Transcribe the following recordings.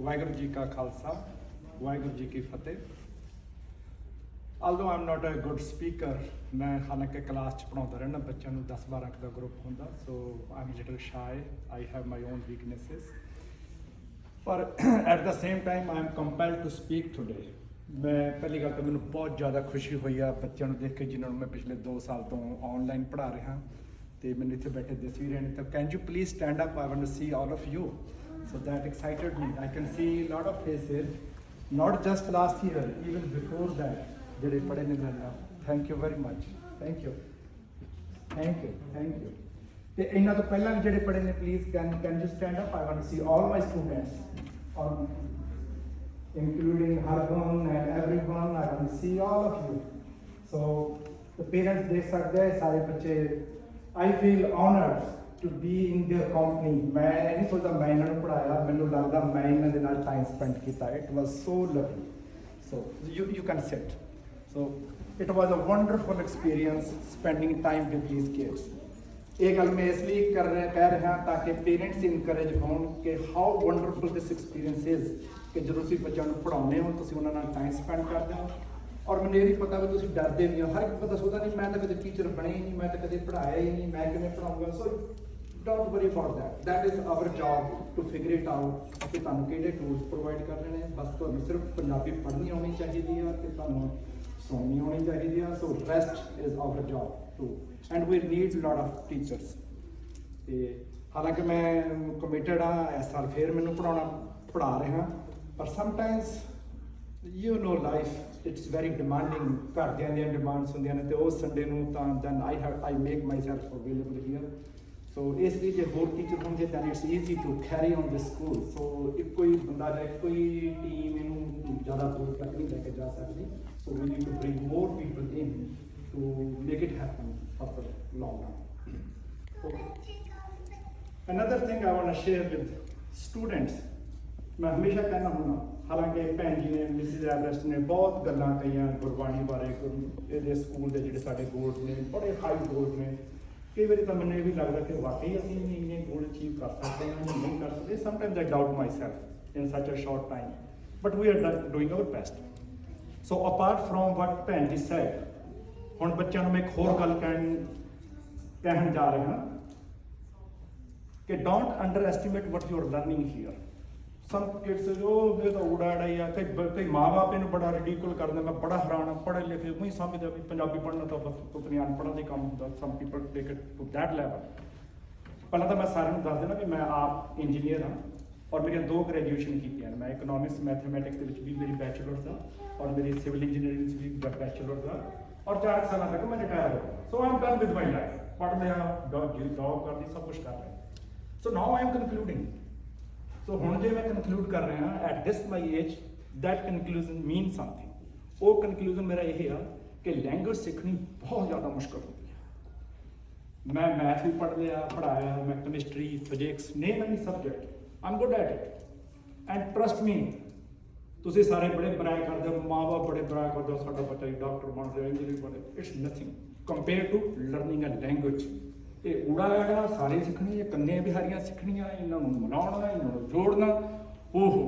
वाहिगुरू जी का खालसा वाहिगुरू जी की फतेह। Although I'm not a good speaker, मैं हालांकि क्लास च पढ़ाता रहना बच्चों को 10-12 का ग्रुप होंदा, so I'm a little shy, I have my own weaknesses, पर at the same time I am compelled to speak today। मैं पहली गल तो मैंने बहुत ज़्यादा खुशी हुई है बच्चों को देख के जिन्होंने मैं पिछले 2 साल तो ऑनलाइन पढ़ा रहा तो मैंने इतने बैठे दस भी रहे तो can you please stand up, I want to see all of you, so that excited me. I can see lot of faces, not just last year, even before that ਜਿਹੜੇ ਪੜ੍ਹੇ ਨੇ ਮੇਰੇ ਨਾਲ। Thank you very much, thank you thank you thank you. ਤੇ ਇਹਨਾਂ ਤੋਂ ਪਹਿਲਾਂ ਵੀ ਜਿਹੜੇ ਪੜ੍ਹੇ ਨੇ please can you stand up, I want to see all my students ਔਰ including Harbon and everyone, I want to see all of you. So the parents देख सकते हैं सारे बच्चे, I feel honored to be in their company। मैं नहीं सोचता मैं इन्होंने पढ़ाया, मैंने लगता मैं इन्होंने नाल टाइम स्पेंड किया। It was so lovely। So you can sit। So it was a wonderful experience spending time with these kids। ਇਹ ਗੱਲ ਮੈਂ ਇਸ ਲਈ ਕਹਿ ਰਿਹਾ ताकि पेरेंट्स इनकरेज होਣ कि how wonderful this experience is ਕਿ ਜਦੋਂ ਤੁਸੀਂ ਬੱਚਿਆਂ ਨੂੰ ਪੜ੍ਹਾਉਂਦੇ ਹੋ ਤੁਸੀਂ ਉਹਨਾਂ ਨਾਲ ਟਾਈਮ ਸਪੈਂਡ ਕਰਦੇ ਹੋ। ਔਰ ਮੈਨੂੰ ਇਹ ਵੀ ਪਤਾ ਵੀ ਤੁਸੀਂ ਡਰਦੇ ਵੀ ਹੋ, ਹਰ ਇੱਕ ਬੰਦਾ ਸੋਚਦਾ ਨਹੀਂ ਮੈਂ ਤਾਂ ਕਦੇ ਟੀਚਰ ਬਣੇ ਹੀ ਨਹੀਂ, ਮੈਂ ਤਾਂ ਕਦੇ ਪੜ੍ਹਾਇਆ ਹੀ ਨਹੀਂ, ਮੈਂ ਕਿਵੇਂ ਪੜ੍ਹਾਉਂਗਾ। So don't worry about that, that is our job to figure it out ਕਿ ਤੁਹਾਨੂੰ ਕਿਹੜੇ ਟੂਲਸ ਪ੍ਰੋਵਾਈਡ ਕਰਨੇ ਨੇ। ਬਸ ਤੁਹਾਨੂੰ ਸਿਰਫ ਪੰਜਾਬੀ ਪੜ੍ਹਨੀ ਆਉਣੀ ਚਾਹੀਦੀ ਆ ਤੇ ਤੁਹਾਨੂੰ ਸੁਣਨੀ ਆਉਣੀ ਚਾਹੀਦੀ ਆ। So rest is our job to and we need lot of teachers. ਤੇ ਹਾਲਾਂਕਿ ਮੈਂ ਕਮਿਟਡ ਆ, ਇਸ ਸਾਲ ਫੇਰ ਮੈਨੂੰ ਪੜ੍ਹਾ ਰਿਹਾ, ਪਰ sometimes you know life it's very demanding. ਘਰਦਿਆਂ ਦੀਆਂ ਡਿਮਾਂਡਸ ਹੁੰਦੀਆਂ ਨੇ ਤੇ ਉਸ ਸੰਡੇ ਨੂੰ ਤਾਂ then I make myself available here. So ਇਸ ਲਈ ਜੇ ਹੋਰ ਟੀਚਰ ਹੋਣਗੇ then it's easy to carry on this school. So ਇੱਕੋ ਹੀ ਬੰਦਾ ਜਾਂ ਇੱਕੋ ਹੀ ਟੀਮ ਇਹਨੂੰ ਜ਼ਿਆਦਾ ਦੂਰ ਤੱਕ ਨਹੀਂ ਲੈ ਕੇ ਜਾ ਸਕਦੀ। So we need to bring more people in to make it happen for the long run. Another thing I want to share with students, मैं हमेशा कहना हूँ, हालांकि भैन जी ने मिसिज एवरेस्ट ने बहुत गल्लां कहियां गुरबाणी बारे, ये स्कूल के जिहड़े साडे गोल्स ने बड़े हाई गोल्स ने। कई बार तो मैंने ये भी लगता कि वाकई असीं इन्ने गोल अचीव कर सकते हैं या नहीं कर सकते। Sometimes I doubt myself in such a short time, but we are doing our best. So apart from what भैन जी सैड, हुण बच्चों मैं एक होर गल कहण जा रहा कि don't underestimate what you are learning here. Some kids जो ये तो उड़ा ही आ, कई माँ बाप इन्हूं बड़ा रिडिकुल करते, मैं बड़ा हैरान पढ़े लिखे उही समझदा भी पंजाबी पढ़ना तो बस पुतनी अनपढ़ां दा काम हुंदा। Some people take it to that level. पहला तो मैं सारिਆਂ ਨੂੰ ਦੱਸ देना कि मैं आप इंजीनियर हाँ और मेरी 2 ग्रेजुएशन कीतियां। मैं इकोनॉमिक्स मैथमैटिक्स के विच भी मेरी बैचलर्स आ और मेरी सिविल इंजीनियरिंग भी बैचलर्स आ और 4 साल तक मैं रिटायर हो गया। So I am done with my life, पढ़ लिया, जॉब कर दी, सब कुछ कर लिया। So now I am concluding. So हुण जे मैं कंक्लूड कर रहा at this my age, that conclusion mean something. वो कंक्लूजन मेरा यही है कि लैंग्वेज सीखनी बहुत ज़्यादा मुश्किल होती है। मैं मैथ भी पढ़ लिया, पढ़ाया, मैं chemistry, physics, name any subject, I am good at it. And trust me, तुसीं सारे बड़े बराए करते हो, माँ बाप बड़े बराए करते हो, साडा बच्चा डॉक्टर बन रहा, इंजीनियर बन रहा। It's nothing compare to learning a language. ये उड़ा आड़ा सारे सीखनी है, कन्ने बिहारियां सीखनियां, इन्होंने मनाउणा, इन्होंने जोड़ना, ओहो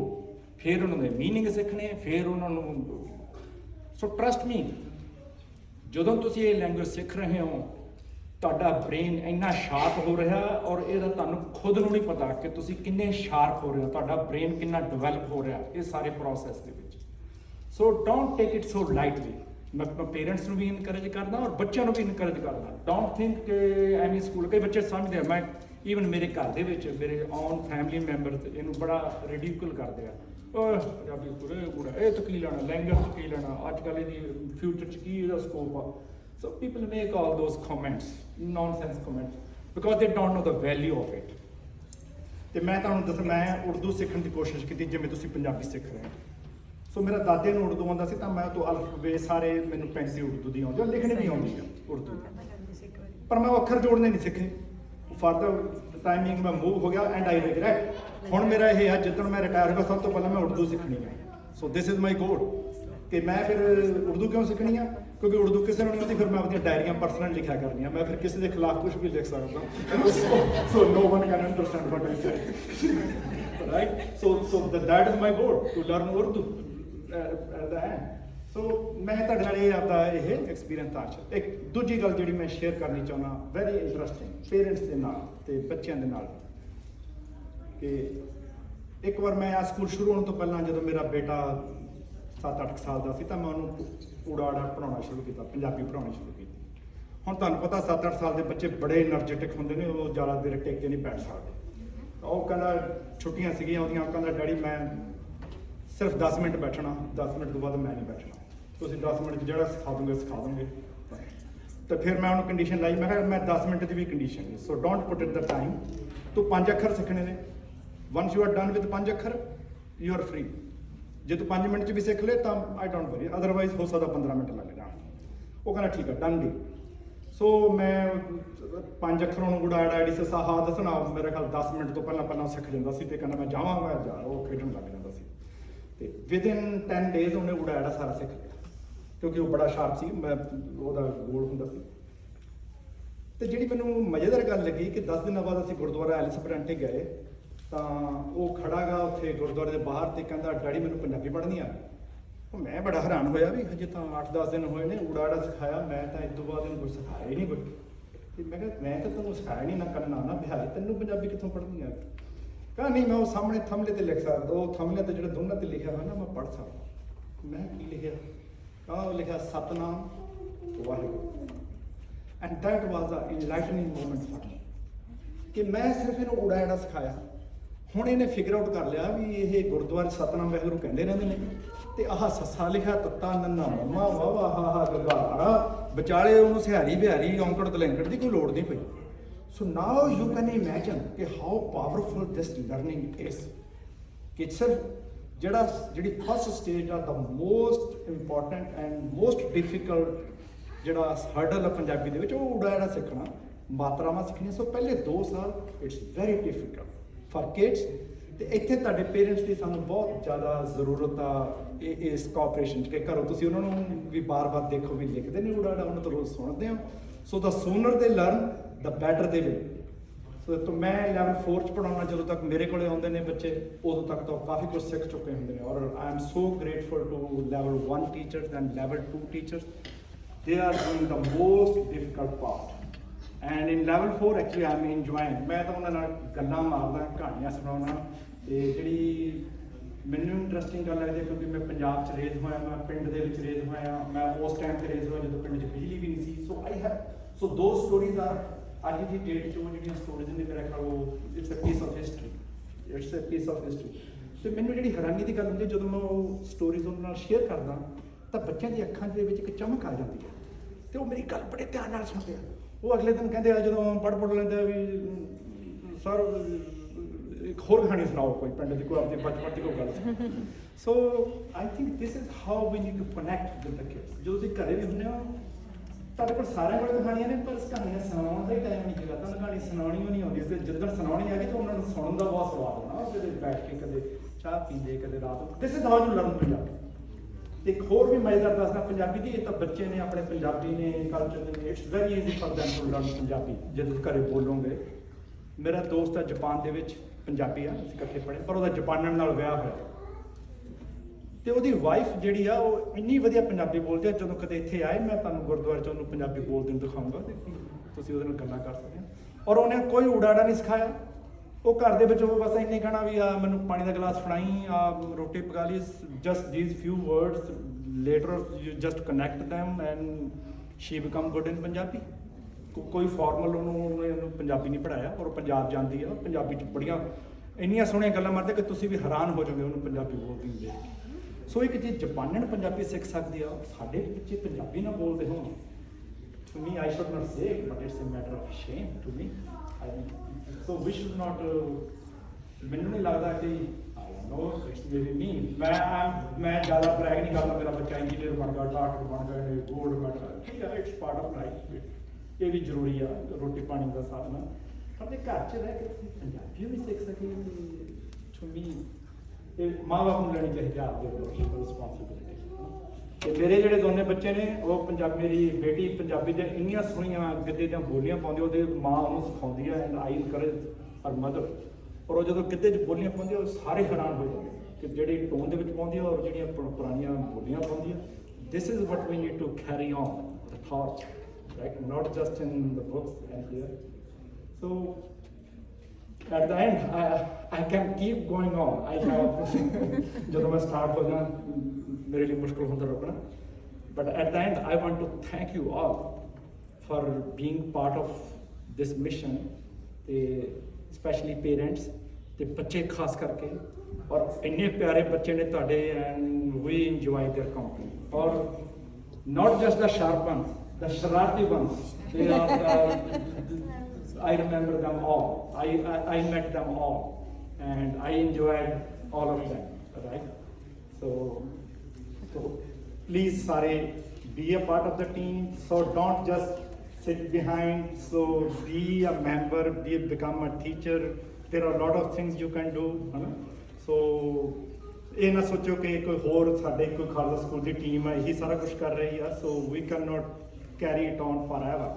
फिर उन्होंने मीनिंग सीखने, फिर उन्होंने। सो ट्रस्ट मी, ਜਦੋਂ ਤੁਸੀਂ ਇਹ ਲੈਂਗੁਏਜ ਸਿੱਖ ਰਹੇ ਹੋ ਤੁਹਾਡਾ ਬ੍ਰੇਨ ਇੰਨਾ ਸ਼ਾਰਪ ਹੋ ਰਿਹਾ ਔਰ ਇਹਦਾ ਤੁਹਾਨੂੰ ਖੁਦ ਨੂੰ ਨਹੀਂ ਪਤਾ ਕਿ ਤੁਸੀਂ ਕਿੰਨੇ ਸ਼ਾਰਪ ਹੋ ਰਹੇ ਹੋ, ਤੁਹਾਡਾ ਬ੍ਰੇਨ ਕਿੰਨਾ ਡਿਵੈਲਪ ਹੋ ਰਿਹਾ ਇਹ ਸਾਰੇ ਪ੍ਰੋਸੈਸ ਦੇ ਵਿੱਚ। So don't take it so lightly. मैं पेरेंट्स ਨੂੰ भी इनकरेज करना और बच्चों भी इनकरेज करना। डोंट थिंक कि एवं स्कूल कई बच्चे समझते हैं, मैं ईवन मेरे घर ਦੇ ਵਿੱਚ मेरे ऑन फैमिली मैंबर्स ਇਹਨੂੰ ਬੜਾ ਰਿਡੀਕੂਲ ਕਰਦੇ ਆ। ਪੰਜਾਬੀ ਸਕੂਲ ਇਹ ਤਾਂ ਕੀ ਲੈਣਾ, ਲੈਂਗੁਏਜ ਤੋਂ ਕੀ ਲੈਣਾ, ਅੱਜ ਕੱਲ੍ਹ ਇਹਦੀ ਫਿਊਚਰ 'ਚ ਕੀ ਇਹਦਾ ਸਕੋਪ ਆ। So people make all those comments, nonsense comments, because they don't know the value of it. ਤੇ ਮੈਂ ਤੁਹਾਨੂੰ ਦੱਸਾਂ, ਮੈਂ ਉਰਦੂ ਸਿੱਖਣ ਦੀ ਕੋਸ਼ਿਸ਼ ਕੀਤੀ ਜਿਵੇਂ ਤੁਸੀਂ ਪੰਜਾਬੀ ਸਿੱਖ ਰਹੇ ਹੋ। ਸੋ ਮੇਰਾ ਦਾਦੇ ਨੂੰ ਉਰਦੂ ਆਉਂਦਾ ਸੀ ਤਾਂ ਮੈਂ ਤੋਂ ਅਲਫਬੇ ਸਾਰੇ ਮੈਨੂੰ ਪੈਂਤੀ ਉਰਦੂ ਦੀ ਆਉਂਦੀ, ਲਿਖਣੀ ਵੀ ਆਉਂਦੀ ਆ ਉਰਦੂ, ਪਰ ਮੈਂ ਅੱਖਰ ਜੋੜਨੇ ਨਹੀਂ ਸਿੱਖੇ। ਫਰਦਰ ਟਾਈਮਿੰਗ ਮੈਂ ਮੂਵ ਹੋ ਗਿਆ ਐਂਡ ਆਈ ਰਿਗਰੈਟ। ਹੁਣ ਮੇਰਾ ਇਹ ਆ ਜਿੱਦਣ ਮੈਂ ਰਿਟਾਇਰ ਹੋ ਗਿਆ ਸਭ ਤੋਂ ਪਹਿਲਾਂ ਮੈਂ ਉਰਦੂ ਸਿੱਖਣੀ ਹੈ। ਸੋ ਦਿਸ ਇਜ਼ ਮਾਈ ਗੋਲ ਕਿ ਮੈਂ ਫਿਰ ਉਰਦੂ ਕਿਉਂ ਸਿੱਖਣੀ ਆ, ਕਿਉਂਕਿ ਉਰਦੂ ਕਿਸੇ ਨੂੰ ਨਹੀਂ ਆਉਂਦੀ, ਫਿਰ ਮੈਂ ਆਪਣੀਆਂ ਡਾਇਰੀਆਂ ਪਰਸਨਲ ਲਿਖਿਆ ਕਰਨੀਆਂ, ਮੈਂ ਫਿਰ ਕਿਸੇ ਦੇ ਖਿਲਾਫ ਕੁਝ ਵੀ ਲਿਖ ਸਕਦਾ। So no one can understand what I say. right? That is my goal, to learn Urdu at the end. So ਮੈਂ ਤੁਹਾਡੇ ਨਾਲ ਇਹ ਆਪਦਾ ਇਹ ਐਕਸਪੀਰੀਅੰਸ ਤਾਂ ਇੱਕ ਦੂਜੀ ਗੱਲ ਜਿਹੜੀ ਮੈਂ ਸ਼ੇਅਰ ਕਰਨੀ ਚਾਹੁੰਦਾ, ਵੈਰੀ ਇੰਟਰਸਟਿੰਗ ਪੇਰੈਂਟਸ ਦੇ ਨਾਲ ਤੇ ਬੱਚਿਆਂ ਦੇ ਨਾਲ, ਕਿ ਇੱਕ ਵਾਰ ਮੈਂ ਆ ਸਕੂਲ ਸ਼ੁਰੂ ਹੋਣ ਤੋਂ ਪਹਿਲਾਂ ਜਦੋਂ ਮੇਰਾ ਬੇਟਾ 7-8 ਸਾਲ ਦਾ ਸੀ ਤਾਂ ਮੈਂ ਉਹਨੂੰ ਊੜਾ ਆੜਾ ਪੜ੍ਹਾਉਣਾ ਸ਼ੁਰੂ ਕੀਤਾ, ਪੰਜਾਬੀ ਪੜ੍ਹਾਉਣੀ ਸ਼ੁਰੂ ਕੀਤੀ। ਹੁਣ ਤੁਹਾਨੂੰ ਪਤਾ 7-8 ਸਾਲ ਦੇ ਬੱਚੇ ਬੜੇ એનર્ਜੈਟਿਕ ਹੁੰਦੇ ਨੇ, ਉਹ ਜ਼ਿਆਦਾ ਦੇਰ ਟਿਕ ਕੇ ਨਹੀਂ ਬੈਠ ਸਕਦੇ। ਉਹ ਕਹਿੰਦਾ ਛੁੱਟੀਆਂ ਸੀਗੀਆਂ ਉਹਦੀਆਂ, ਉਹ ਕਹਿੰਦਾ ਡੈਡੀ ਮੈਂ ਸਿਰਫ 10 ਮਿੰਟ ਬੈਠਣਾ, 10 ਮਿੰਟ ਤੋਂ ਬਾਅਦ ਮੈਂ ਨਹੀਂ ਬੈਠਣਾ, ਤੁਸੀਂ 10 ਮਿੰਟ 'ਚ ਜਿਹੜਾ ਸਿਖਾ ਦੋਗੇ। ਤਾਂ ਫਿਰ ਮੈਂ ਉਹਨੂੰ ਕੰਡੀਸ਼ਨ ਲਾਈ, ਮੈਂ ਕਿਹਾ ਮੈਂ 10 ਮਿੰਟ ਦੀ ਵੀ ਕੰਡੀਸ਼ਨ ਹੈ, so don't put it the time. ਤੂੰ 5 ਅੱਖਰ ਸਿੱਖਣੇ ਨੇ, once you are done with 5 ਅੱਖਰ ਯੂ ਆਰ ਫ੍ਰੀ। ਜੇ ਤੂੰ 5 ਮਿੰਟ 'ਚ ਵੀ ਸਿੱਖ ਲੈ ਤਾਂ ਆਈ ਡੋਂਟ ਵਰੀ, ਅਦਰਵਾਈਜ਼ ਹੋ ਸਕਦਾ 15 ਮਿੰਟ ਲੱਗ ਜਾਣ। ਉਹ ਕਹਿੰਦਾ ਠੀਕ ਹੈ, ਡਨ ਡੀ। ਸੋ ਮੈਂ 5 ਅੱਖਰਾਂ ਨੂੰ ਗੁੜਾ ਆੜਾ ਡੀ ਸਾ ਹਾ ਦੱਸਣਾ, ਮੇਰੇ ਖਿਆਲ 10 ਮਿੰਟ ਤੋਂ ਪਹਿਲਾਂ ਸਿੱਖ ਜਾਂਦਾ ਸੀ ਤੇ ਕਹਿੰਦਾ ਮੈਂ ਜਾਵਾਂਗਾ ਜਾ, ਉਹ ਖੇਡਣ ਲੱਗ ਜਾਂਦਾ ਸੀ। ਤੇ ਵਿਦਿਨ 10 ਡੇਜ਼ ਉਹਨੇ ਗੁੜਾ ਆੜਾ ਸਾਰਾ ਸਿੱਖ ਲਿਆ, ਕਿਉਂਕਿ ਉਹ ਬੜਾ ਸ਼ਾਰਪ ਸੀ, ਮੈਂ ਉਹਦਾ ਗੋਲ ਹੁੰਦਾ ਸੀ। ਤੇ ਜਿਹੜੀ ਮੈਨੂੰ ਮਜ਼ੇਦਾਰ ਗੱਲ ਲੱਗੀ ਕਿ 10 ਦਿਨਾਂ ਬਾਅਦ ਅਸੀਂ ਗੁਰਦੁਆਰਾ ਐਲਿਸ ਬਰੰਟੇ ਗਏ, ਤਾਂ ਉਹ ਖੜਾ ਗਾ ਉੱਥੇ ਗੁਰਦੁਆਰੇ ਦੇ ਬਾਹਰ ਤੇ ਕਹਿੰਦਾ ਡੈਡੀ ਮੈਨੂੰ ਪੰਜਾਬੀ ਪੜ੍ਹਨੀ ਆ। ਮੈਂ ਬੜਾ ਹੈਰਾਨ ਹੋਇਆ ਵੀ ਹਜੇ ਤਾਂ 8-10 ਦਿਨ ਹੋਏ ਨੇ, ਊੜਾ ਆੜਾ ਸਿਖਾਇਆ, ਮੈਂ ਤਾਂ ਇਸ ਤੋਂ ਬਾਅਦ ਇਹਨੂੰ ਕੁਝ ਸਿਖਾਇਆ ਹੀ ਨਹੀਂ ਕੋਈ। ਤੇ ਮੈਂ ਕਿਹਾ ਮੈਂ ਤਾਂ ਤੈਨੂੰ ਸਿਖਾਇਆ ਨਹੀਂ, ਨਾ ਕਰਨਾ ਨਾ ਬਿਹਾਰੀ, ਤੈਨੂੰ ਪੰਜਾਬੀ ਕਿੱਥੋਂ ਪੜ੍ਹਨੀ ਆ? ਕਹਿੰਦਾ ਨਹੀਂ ਮੈਂ ਉਹ ਸਾਹਮਣੇ ਥੰਮਲੇ ਤੇ ਲਿਖ ਸਕਦਾ, ਉਹ ਥੰਮਲੇ ਤੇ ਜਿਹੜੇ ਦੋਨਾਂ ਤੇ ਲਿਖਿਆ ਹੋਇਆ ਨਾ ਮੈਂ ਪੜ੍ਹ ਸਕਦਾ। ਮੈਂ ਕੀ ਲਿਖਿਆ? ਕਹਿੰਦਾ ਉਹ ਲਿਖਿਆ Satnam Waheguru. And that was a enlightening moment for me, ਕਿ ਮੈਂ ਸਿਰਫ ਇਹਨੂੰ ਊੜਾ ਆੜਾ ਸਿਖਾਇਆ। ਹੁਣ ਇਹਨੇ ਫਿਗਰ ਆਊਟ ਕਰ ਲਿਆ ਵੀ ਇਹ ਗੁਰਦੁਆਰੇ ਸਤਨਾਮ ਵਾਹਿਗੁਰੂ ਕਹਿੰਦੇ ਰਹਿੰਦੇ ਨੇ, ਤੇ ਆਹ ਸੱਸਾ ਲਿਖਿਆ ਤੱਤਾ ਨੰਨਾ ਮੰਮਾ ਵਾਵਾ ਹਾ ਗਗਾਰਾ, ਵਿਚਾਲੇ ਉਹਨੂੰ ਸਿਹਾਰੀ ਬਿਹਾਰੀ ਔਂਕੜ ਤਲੈਂਕੜ ਦੀ ਕੋਈ ਲੋੜ ਨਹੀਂ ਪਈ। So now you can imagine ਕਿ how powerful this learning is, ਕਿ ਸਿਰਫ ਜਿਹੜੀ ਫਸਟ ਸਟੇਜ ਆ, the most important and most difficult ਜਿਹੜਾ ਹਰਡਲ ਆ ਪੰਜਾਬੀ ਦੇ ਵਿੱਚ, ਉਹ ਊੜਾ ਆੜਾ ਸਿੱਖਣਾ, ਮਾਤਰਾਵਾਂ ਸਿੱਖਣੀਆਂ। ਸੋ ਪਹਿਲੇ 2 ਸਾਲ it's very difficult for kids. ਤੇ ਇੱਥੇ ਤੁਹਾਡੇ ਪੇਰੈਂਟਸ ਦੀ ਸਾਨੂੰ ਬਹੁਤ ਜ਼ਿਆਦਾ ਜ਼ਰੂਰਤ ਆ ਇਸ ਕੋਆਪਰੇਸ਼ਨ 'ਚ, ਕਿ ਘਰੋਂ ਤੁਸੀਂ ਉਹਨਾਂ ਨੂੰ ਵੀ ਬਾਰ-ਬਾਰ ਦੇਖੋ ਵੀ ਲਿਖਦੇ ਨੇ ਊੜਾ ਆੜਾ, ਉਹਨਾਂ ਤੋਂ ਰੋਜ਼ ਸੁਣਦੇ ਹੋ। ਸੋ the sooner they learn the better they will. ਸੋ ਮੈਂ ਲੈਵਲ 4 'ਚ ਪੜ੍ਹਾਉਣਾ, ਜਦੋਂ ਤੱਕ ਮੇਰੇ ਕੋਲੇ ਆਉਂਦੇ ਨੇ ਬੱਚੇ ਉਦੋਂ ਤੱਕ ਤਾਂ ਕਾਫੀ ਕੁਝ ਸਿੱਖ ਚੁੱਕੇ ਹੁੰਦੇ ਨੇ। ਔਰ I am so grateful to level 1 teachers and level 2 teachers, they are doing the most difficult part, and in level 4 actually I am enjoying। ਮੈਂ ਤਾਂ ਉਹਨਾਂ ਨਾਲ ਗੱਲਾਂ ਮਾਰਦਾ, ਕਹਾਣੀਆਂ ਸੁਣਾਉਣਾ, ਤੇ ਜਿਹੜੀ ਮੈਨੂੰ ਇੰਟਰਸਟਿੰਗ ਗੱਲ ਲੱਗਦੀ ਹੈ ਕਿਉਂਕਿ ਮੈਂ ਪੰਜਾਬ 'ਚ ਰੇਜ਼ ਹੋਇਆ, ਮੈਂ ਪਿੰਡ ਦੇ ਵਿੱਚ ਰੇਜ਼ ਹੋਇਆ, ਮੈਂ ਉਸ ਟਾਈਮ 'ਤੇ ਰੇਜ਼ ਹੋਇਆ ਜਦੋਂ ਪਿੰਡ 'ਚ ਬਿਜਲੀ ਵੀ ਨਹੀਂ ਸੀ। ਸੋ ਦੋ ਸਟੋਰੀਜ਼ ਆ ਅੱਜ ਦੀ ਡੇਟ 'ਚ, ਉਹ ਜਿਹੜੀਆਂ ਸਟੋਰੀਜ਼ ਨੇ ਮੇਰਾ ਖਿਆਲ ਉਹ it's a piece of history. ਤੇ ਮੈਨੂੰ ਜਿਹੜੀ ਹੈਰਾਨੀ ਦੀ ਗੱਲ ਹੁੰਦੀ ਜਦੋਂ ਮੈਂ ਉਹ ਸਟੋਰੀਜ਼ ਉਹਨਾਂ ਨਾਲ ਸ਼ੇਅਰ ਕਰਦਾ, ਤਾਂ ਬੱਚਿਆਂ ਦੀ ਅੱਖਾਂ ਦੇ ਵਿੱਚ ਇੱਕ ਚਮਕ ਆ ਜਾਂਦੀ ਹੈ, ਤੇ ਉਹ ਮੇਰੀ ਗੱਲ ਬੜੇ ਧਿਆਨ ਨਾਲ ਸੁਣਦੇ ਆ। ਉਹ ਅਗਲੇ ਦਿਨ ਕਹਿੰਦੇ ਆ ਜਦੋਂ ਪੜ੍ਹ ਲੈਂਦੇ ਆ ਵੀ ਸਰ ਇੱਕ ਹੋਰ ਕਹਾਣੀ ਸੁਣਾਓ, ਕੋਈ ਪਿੰਡ ਦੀ ਕੋਈ ਆਪਣੀ ਬਚਪਨ ਦੀ ਕੋਈ ਗੱਲ। So I think this is how we need to connect with the kids. ਜਦੋਂ ਤੁਸੀਂ ਘਰੇ ਵੀ ਹੁੰਦੇ ਹੋ, ਤੁਹਾਡੇ ਕੋਲ ਸਾਰਿਆਂ ਕੋਲ ਕਹਾਣੀਆਂ ਨੇ, ਪਰ ਕਹਾਣੀਆਂ ਸੁਣਾਉਣ ਦਾ ਹੀ ਟਾਈਮ ਨਹੀਂ ਹੈਗਾ। ਤੁਹਾਨੂੰ ਕਹਾਣੀ ਸੁਣਾਉਣੀ ਵੀ ਨਹੀਂ ਆਉਂਦੀ, ਜਿੱਦਣ ਸੁਣਾਉਣੀ ਆ ਗਈ ਤਾਂ ਉਹਨਾਂ ਨੂੰ ਸੁਣਨ ਦਾ ਬਹੁਤ ਸਵਾਦ ਹੋਣਾ, ਕਦੇ ਬੈਠ ਕੇ ਕਦੇ ਚਾਹ ਪੀਂਦੇ, ਕਦੇ ਰਾਤ ਨੂੰ। ਦਿਸ is how you learn Punjabi. ਇੱਕ ਹੋਰ ਵੀ ਮਜ਼ੇਦਾਰ ਦੱਸਦਾ ਪੰਜਾਬੀ ਦੀ, ਇਹ ਤਾਂ ਬੱਚੇ ਨੇ ਆਪਣੇ ਪੰਜਾਬੀ ਨੇ ਕਲਚਰ ਦੇ, it's very easy for them to learn Punjabi ਜਦੋਂ ਘਰੇ ਬੋਲੋਗੇ। ਮੇਰਾ ਦੋਸਤ ਹੈ ਜਾਪਾਨ ਦੇ ਵਿੱਚ, ਪੰਜਾਬੀ ਆ, ਅਸੀਂ ਇਕੱਠੇ ਪੜ੍ਹੇ, ਪਰ ਉਹਦਾ ਜਾਪਾਨਣ ਨਾਲ ਵਿਆਹ ਹੋਇਆ, ਤੇ ਉਹਦੀ ਵਾਈਫ ਜਿਹੜੀ ਆ ਉਹ ਇੰਨੀ ਵਧੀਆ ਪੰਜਾਬੀ ਬੋਲਦੀ ਆ। ਜਦੋਂ ਕਦੇ ਇੱਥੇ ਆਏ ਮੈਂ ਤੁਹਾਨੂੰ ਗੁਰਦੁਆਰੇ 'ਚ ਉਹਨੂੰ ਪੰਜਾਬੀ ਬੋਲਦੇ ਨੂੰ ਦਿਖਾਊਂਗਾ, ਤੇ ਤੁਸੀਂ ਉਹਦੇ ਨਾਲ ਗੱਲਾਂ ਕਰ ਸਕਦੇ ਹੋ। ਔਰ ਉਹਨੇ ਕੋਈ ਊੜਾ ਆੜਾ ਨਹੀਂ ਸਿਖਾਇਆ, ਉਹ ਘਰ ਦੇ ਵਿੱਚ ਉਹ ਬਸ ਇੰਨੇ ਕਹਿਣਾ ਵੀ ਆ ਮੈਨੂੰ ਪਾਣੀ ਦਾ ਗਲਾਸ ਫੜਾਈ, ਆ ਰੋਟੀ ਪਕਾ ਲਈ, just these ਫਿਊ words, later you just connect them and she become good in Punjabi. ਕੋਈ ਫਾਰਮਲ ਉਹਨੂੰ ਪੰਜਾਬੀ ਨਹੀਂ ਪੜ੍ਹਾਇਆ, ਔਰ ਪੰਜਾਬ ਜਾਂਦੀ ਆ, ਪੰਜਾਬੀ 'ਚ ਬੜੀਆਂ ਇੰਨੀਆਂ ਸੋਹਣੀਆਂ ਗੱਲਾਂ ਮਾਰਦੇ ਕਿ ਤੁਸੀਂ ਵੀ ਹੈਰਾਨ ਹੋ ਜਾਓਗੇ ਉਹਨੂੰ ਪੰਜਾਬੀ ਬੋਲਦੀ ਹੁੰਦੇ। ਸੋ ਇੱਕ ਜੇ ਜਾਪਾਨਣ ਪੰਜਾਬੀ ਸਿੱਖ ਸਕਦੀ ਆ, ਸਾਡੇ ਬੱਚੇ ਪੰਜਾਬੀ ਨਾ ਬੋਲਦੇ ਹੋਣ, to me I should not say it, but it's a matter of shame to me. So we should not ਮੈਨੂੰ ਨਹੀਂ ਲੱਗਦਾ ਕਿ I don't know, it's maybe me, ਮੈਂ ਜ਼ਿਆਦਾ ਬ੍ਰੈਗ ਨਹੀਂ ਕਰਦਾ ਮੇਰਾ ਬੱਚਾ ਇੰਜੀਨੀਅਰ ਬਣ ਗਿਆ, ਡਾਕਟਰ ਬਣ ਗਿਆ, ਗੋਲਡ ਬਣ ਗਿਆ, ਠੀਕ ਹੈ, ਇਟਸ ਪਾਰਟ ਆਫ ਲਾਈਫ, ਇਹ ਵੀ ਜ਼ਰੂਰੀ ਆ, ਰੋਟੀ ਪਾਣੀ ਦਾ ਸਾਧਨ। ਆਪਣੇ ਘਰ 'ਚ ਰਹਿ ਕੇ ਤੁਸੀਂ ਪੰਜਾਬੀ ਵੀ ਸਿੱਖ ਸਕੇ, to me ਇਹ ਮਾਂ ਬਾਪ ਨੂੰ ਲੈਣੀ ਚਾਹੀਦੀ ਆਪਦੇ ਰਿਸਪੌਂਸਿਬਿਲਿਟੀ। ਤੇ ਮੇਰੇ ਜਿਹੜੇ ਦੋਨੇ ਬੱਚੇ ਨੇ ਉਹ ਮੇਰੀ ਬੇਟੀ ਪੰਜਾਬੀ ਦੀਆਂ ਇੰਨੀਆਂ ਸੋਹਣੀਆਂ ਗਿੱਧੇ ਦੀਆਂ ਬੋਲੀਆਂ ਪਾਉਂਦੀ, ਉਹਦੇ ਮਾਂ ਉਹਨੂੰ ਸਿਖਾਉਂਦੀ ਹੈ, ਐਂਡ ਆਈ ਇਨਕਰੇਜ ਹਰ ਮਦਰ ਔਰ ਉਹ ਜਦੋਂ ਗਿੱਧੇ 'ਚ ਬੋਲੀਆਂ ਪਾਉਂਦੀ ਉਹ ਸਾਰੇ ਹੈਰਾਨ ਹੋ ਜਾਂਦੇ ਕਿ ਜਿਹੜੀ ਟੋਨ ਦੇ ਵਿੱਚ ਪਾਉਂਦੀ ਔਰ ਜਿਹੜੀਆਂ ਪੁਰਾਣੀਆਂ ਬੋਲੀਆਂ ਪਾਉਂਦੀਆਂ। This is what we need to carry on the torch, right? Not just in the books and here. So at the end, I can keep going on. I have ਜਦੋਂ ਮੈਂ start ਹੋ ਜਾਵਾਂ ਮੇਰੇ ਲਈ ਮੁਸ਼ਕਲ ਹੁੰਦਾ ਰੁਕਣਾ। But at the end, I want to thank you all for being part of this mission, especially parents, ਤੇ ਬੱਚੇ ਖਾਸ ਕਰਕੇ, ਔਰ ਇੰਨੇ ਪਿਆਰੇ ਬੱਚੇ ਨੇ ਤੁਹਾਡੇ, and we enjoy their company. Or not just the sharp ones, the sharati ones. They are I remember them all. I met them all, and I enjoyed all of them. Right? So please, Sare, be a part of the team. So don't just sit behind. So be a member. Become a teacher. There are a lot of things you can do. So ਇਹ ਨਾ ਸੋਚੋ ਕਿ ਕੋਈ ਹੋਰ ਸਾਡੇ ਕੋਈ Khalsa school ਦੀ team ਹੈ ਇਹੀ ਸਾਰਾ ਕੁਝ ਕਰ ਰਹੀ ਆ। So we can not carry it on forever.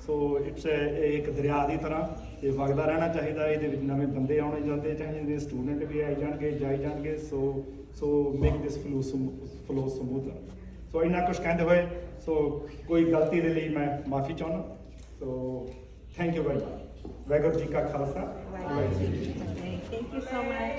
So it's ਇੱਕ ਦਰਿਆ ਦੀ ਤਰ੍ਹਾਂ ਤੇ ਵਗਦਾ ਰਹਿਣਾ ਚਾਹੀਦਾ। ਇਹਦੇ ਵਿੱਚ ਨਵੇਂ ਬੰਦੇ ਆਉਣੇ ਜਾਂਦੇ ਚਾਹੀਦੇ, ਸਟੂਡੈਂਟ ਵੀ ਆਈ ਜਾਣਗੇ ਜਾਈ ਜਾਣਗੇ। ਸੋ ਮੇਕ ਦਿਸ ਫਲੋ ਸਮੂਥਰ। ਸੋ ਇੰਨਾ ਕੁਝ ਕਹਿੰਦੇ ਹੋਏ ਸੋ ਕੋਈ ਗਲਤੀ ਦੇ ਲਈ ਮੈਂ ਮਾਫੀ ਚਾਹੁੰਦਾ। So thank you very much. Waheguru ji ਕਾ ਖਾਲਸਾ, ਵਾਹਿਗੁਰੂ ਜੀ ਕੀ ਫਤਿਹ। Thank you so much.